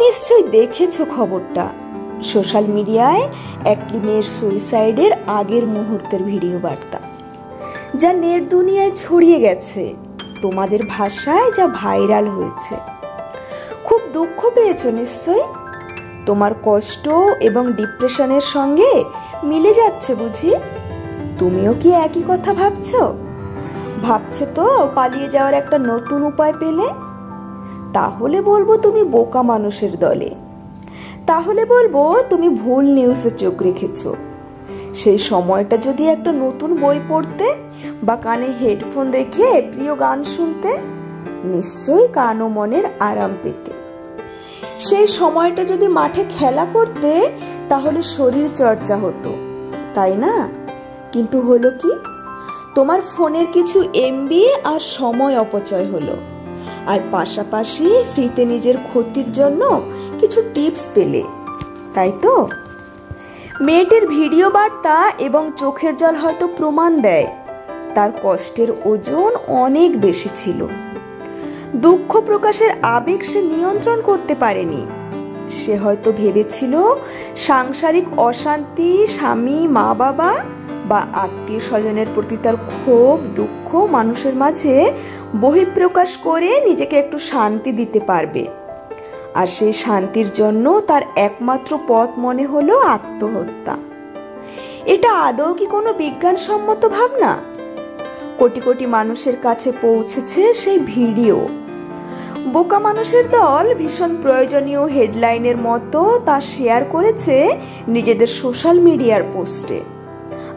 নিশ্চয়ই দেখেছো খবরটা, সোশ্যাল মিডিয়ায় একটি মেয়ের সুইসাইডের আগের মুহূর্তের ভিডিও বার্তা, যা নেট দুনিয়ায় ছড়িয়ে গেছে, তোমাদের ভাষায় যা ভাইরাল হয়েছে। খুব দুঃখ পেয়েছো নিশ্চয়ই। তোমার কষ্ট এবং ডিপ্রেশনের সঙ্গে মিলে যাচ্ছে বুঝি। তুমিও কি একই কথা ভাবছো তো পালিয়ে যাওয়ার একটা নতুন উপায় পেলে? তাহলে বলবো তুমি বোকা মানুষের দলে। তাহলে বলবো তুমি ভুল নিউজে চোখ রেখেছো। সেই সময়টা যদি একটা নতুন বই পড়তে বা কানে হেডফোন রেখে প্রিয় গান শুনতে, নিশ্চয়ই কান ও মনের আরাম পেতে। সেই সময়টা যদি মাঠে খেলা করতে, তাহলে শরীর চর্চা হতো, তাই না? কিন্তু হলো কি, তোমার ফোনের কিছু এমবি আর সময় অপচয় হলো, আর পাশাপাশি ফ্রিতে নিজের ক্ষতির জন্য কিছু টিপস পেলে, তাই তো? মেয়েটির ভিডিও বার্তা এবং চোখের জল হয়তো প্রমাণ দেয় তার কষ্টের ওজন অনেক বেশি ছিল। দুঃখ প্রকাশের আবেগ সে নিয়ন্ত্রণ করতে পারেনি। সে হয়তো ভেবেছিল সাংসারিক অশান্তি, স্বামী, মা বাবা বা আত্মীয় স্বজনের প্রতি তার ক্ষোভ, দুঃখ মানুষের মাঝে বহিঃপ্রকাশ করে নিজেকে একটু শান্তি দিতে পারবে। আর সেই শান্তির জন্য তার একমাত্র পথ মনে হলো আত্মহত্যা। এটা আদৌ কি কোনো বিজ্ঞানসম্মত ভাবনা? কোটি কোটি মানুষের কাছে পৌঁছেছে সেই ভিডিও। বোকা মানুষের দল ভীষণ প্রয়োজনীয় হেডলাইনের মতো তা শেয়ার করেছে নিজেদের সোশ্যাল মিডিয়ার পোস্টে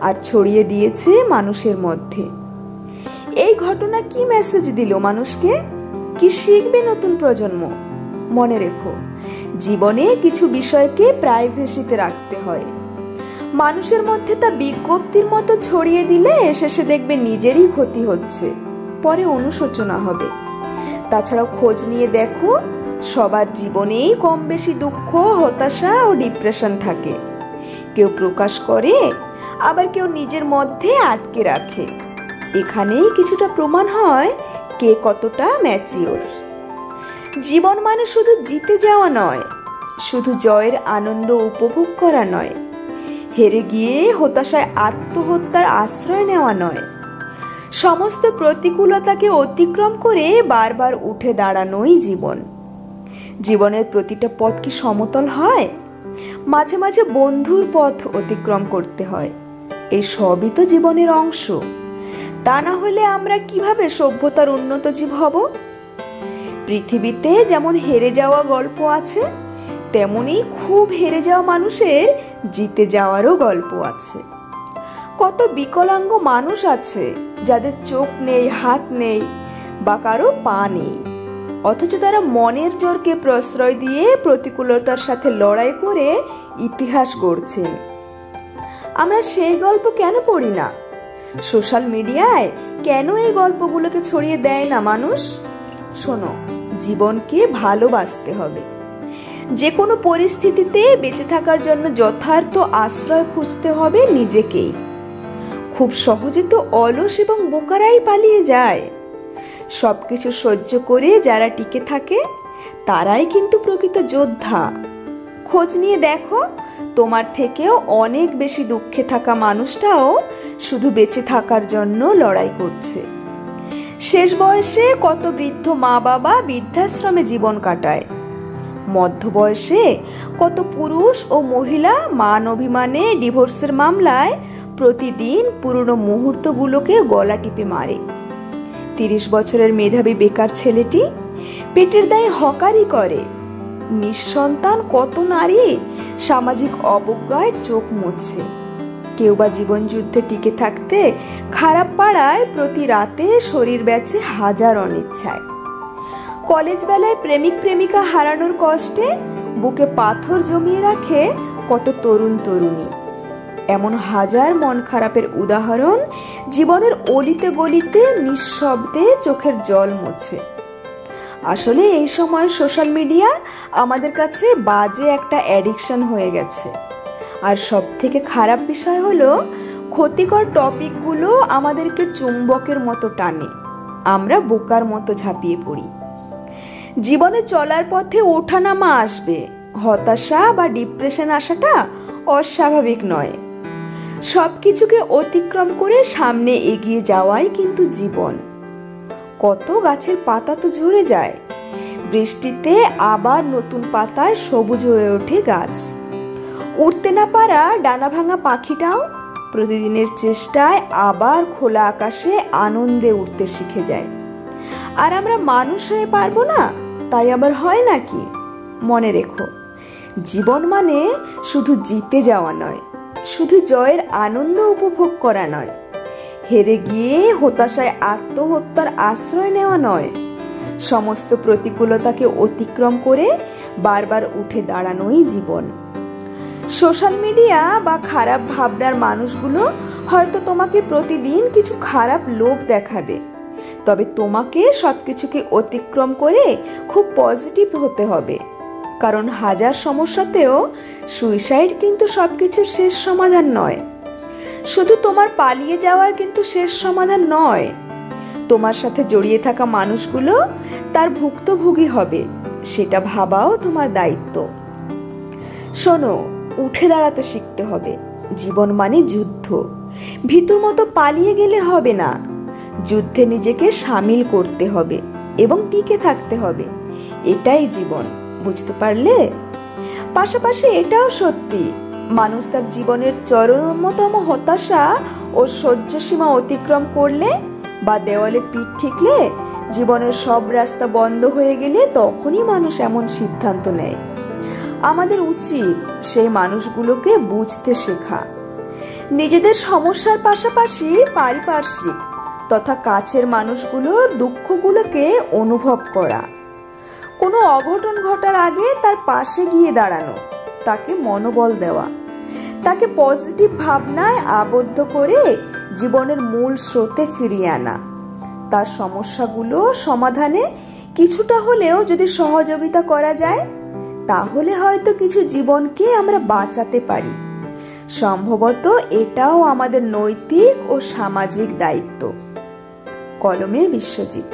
আর ছড়িয়ে দিয়েছে মানুষের মধ্যে। এই ঘটনা কি মেসেজ দিল মানুষকে? কি শিখবে নতুন প্রজন্ম? মনে রেখো, জীবনে কিছু বিষয়কে প্রাইভেসিতে রাখতে হয়। মানুষের মধ্যে তা বিজ্ঞপ্তির মতো ছড়িয়ে দিলে শেষে দেখবে নিজেরই ক্ষতি হচ্ছে, পরে অনুশোচনা হবে। তাছাড়াও খোঁজ নিয়ে দেখো, সবার জীবনেই কম বেশি দুঃখ, হতাশা ও ডিপ্রেশন থাকে। কেউ প্রকাশ করে, আবার কেউ নিজের মধ্যে আটকে রাখে। এখানেই কিছুটা প্রমাণ হয় কে কতটা ম্যাচিওর। জীবন মানে শুধু জিতে যাওয়া নয়, শুধু জয়ের আনন্দ উপভোগ করা নয়, হেরে গিয়ে হতাশায় আত্মহত্যার আশ্রয় নেওয়া নয়। সমস্ত প্রতিকূলতাকে অতিক্রম করে বারবার উঠে দাঁড়ানোই জীবন। জীবনের প্রতিটা পথ কি সমতল হয়? মাঝে মাঝে বন্ধুর পথ অতিক্রম করতে হয়। এই সবই তো জীবনের অংশ। তা না হলে আমরা কিভাবে সভ্যতার উন্নত জীব হব? পৃথিবীতে যেমন হেরে যাওয়া গল্প আছে, তেমনি খুব হেরে যাওয়া মানুষের জিতে যাওয়ারও গল্প আছে। কত বিকলাঙ্গ মানুষ আছে যাদের চোখ নেই, হাত নেই বা কারো পা নেই, অথচ তারা মনের জোরকে প্রশ্রয় দিয়ে প্রতিকূলতার সাথে লড়াই করে ইতিহাস গড়ছেন। আমরা সেই গল্প কেন পড়ি না? সোশ্যাল মিডিয়ায় কেন এই গল্পগুলোকে ছড়িয়ে দেয় না মানুষ? শোনো, জীবনকে ভালোবাসতে হবে। যে কোনো পরিস্থিতিতে বেঁচে থাকার জন্য যথার্থ আশ্রয় খুঁজতে হবে নিজেকেই। খুব সহজে তো অলস এবং বোকারাই পালিয়ে যায়। সবকিছু সহ্য করে যারা টিকে থাকে, তারাই কিন্তু প্রকৃত যোদ্ধা। খোঁজ নিয়ে দেখো, তোমার থেকেও অনেক বেশি দুঃখে থাকা মানুষটাও শুধু বেঁচে থাকার জন্য লড়াই করছে। শেষ বয়সে কত বৃদ্ধ মা বাবা বৃদ্ধাশ্রমে জীবন কাটায়। মধ্য বয়সে কত পুরুষ ও মহিলা মান অভিমানে ডিভোর্সের মামলায় প্রতিদিন পুরনো মুহূর্তগুলোকে গলা টিপে মারে। 30 বছরের মেধাবী বেকার ছেলেটি পেটের দায়ে হকারি করে। নিঃসন্তান কত নারী সামাজিক অবজ্ঞায় চোখ মুছে। কেউ বা জীবন যুদ্ধে টিকে থাকতে খারাপ পাড়ায় প্রতি রাতে শরীর বেচে হাজার অনিচ্ছায়। কলেজ বেলায় প্রেমিক প্রেমিকা হারানোর কষ্টে বুকে পাথর জমিয়ে রাখে কত তরুণ তরুণী। এমন হাজার মন খারাপের উদাহরণ জীবনের অলিতে গলিতে নিঃশব্দে চোখের জল মোছে। আসলে এই সময় সোশ্যাল মিডিয়া আমাদের কাছে বাজে একটা অ্যাডিকশন হয়ে গেছে। আর সব থেকে খারাপ বিষয় হলো, ক্ষতিকর টপিকগুলো আমাদেরকে চুম্বকের মতো টানে। আমরা বোকার মতো ঝাঁপিয়ে পড়ি। জীবনে চলার পথে ওঠানামা আসবে, হতাশা বা ডিপ্রেশন আসাটা অস্বাভাবিক নয়। সবকিছুকে অতিক্রম করে সামনে এগিয়ে যাওয়াই কিন্তু জীবন। কত গাছের পাতা তো ঝরে যায়, বৃষ্টিতে আবার নতুন পাতায় সবুজ হয়ে ওঠে গাছ। উড়তে না পারা ডানা ভাঙা পাখিটাও প্রতিদিনের চেষ্টায় আবার খোলা আকাশে আনন্দে উঠতে শিখে যায়। আর আমরা মানুষ হয়ে পারবো না, তাই আবার হয় নাকি? মনে রেখো, জীবন মানে শুধু জিতে যাওয়া নয়, শুধু জয়ের আনন্দ উপভোগ করা নয়, হেরে গিয়ে হতাশায় আত্মহত্যার আশ্রয় নেওয়া নয়, সমস্ত প্রতিকূলতাকে অতিক্রম করে বারবার উঠে দাঁড়ানোই জীবন। সোশ্যাল মিডিয়া বা খারাপ ভাবনার মানুষগুলো হয়তো তোমাকে প্রতিদিন কিছু খারাপ লোভ দেখাবে, তবে তোমাকে সবকিছুকে অতিক্রম করে খুব পজিটিভ হতে হবে। কারণ হাজার সমস্যাতেও সুইসাইড কিন্তু সবকিছুর শেষ সমাধান নয়। শুধু তোমার পালিয়ে যাওয়ার কিন্তু শেষ সমাধান নয়। তোমার সাথে জড়িয়ে থাকা মানুষগুলো তার ভুক্তভোগী হবে, সেটা ভাবাও তোমার দায়িত্ব। শোনো, উঠে দাঁড়াতে শিখতে হবে। জীবন মানে যুদ্ধ, ভীতুর মতো পালিয়ে গেলে হবে না। যুদ্ধে নিজেকে সামিল করতে হবে এবং টিকে থাকতে হবে, এটাই জীবন। বুঝতে পারলে? পাশাপাশি এটাও সত্যি, মানুষ তার জীবনের চরমতম হতাশা ও সহ্য সীমা অতিক্রম করলে বা দেওয়ালে পিঠ ঠিকলে, জীবনের সব রাস্তা বন্ধ হয়ে গেলে তখনই মানুষ এমন সিদ্ধান্ত নেয়। আমাদের উচিত সেই মানুষগুলোকে বুঝতে শেখা, নিজেদের সমস্যার পাশাপাশি পারিপার্শ্বিক তথা কাছের মানুষগুলোর দুঃখগুলোকে অনুভব করা, কোনো অঘটন ঘটার আগে তার পাশে গিয়ে দাঁড়ানো, তাকে মনোবল দেওয়া, তাকে পজিটিভ ভাবনায় আবদ্ধ করে জীবনের মূল স্রোতে ফিরিয়ে আনা। তার সমস্যাগুলো সমাধানে কিছুটা হলেও যদি সহযোগিতা করা যায়, তাহলে হয়তো কিছু জীবনকে আমরা বাঁচাতে পারি। সম্ভবত এটাও আমাদের নৈতিক ও সামাজিক দায়িত্ব। কলমে বিশ্বজিৎ।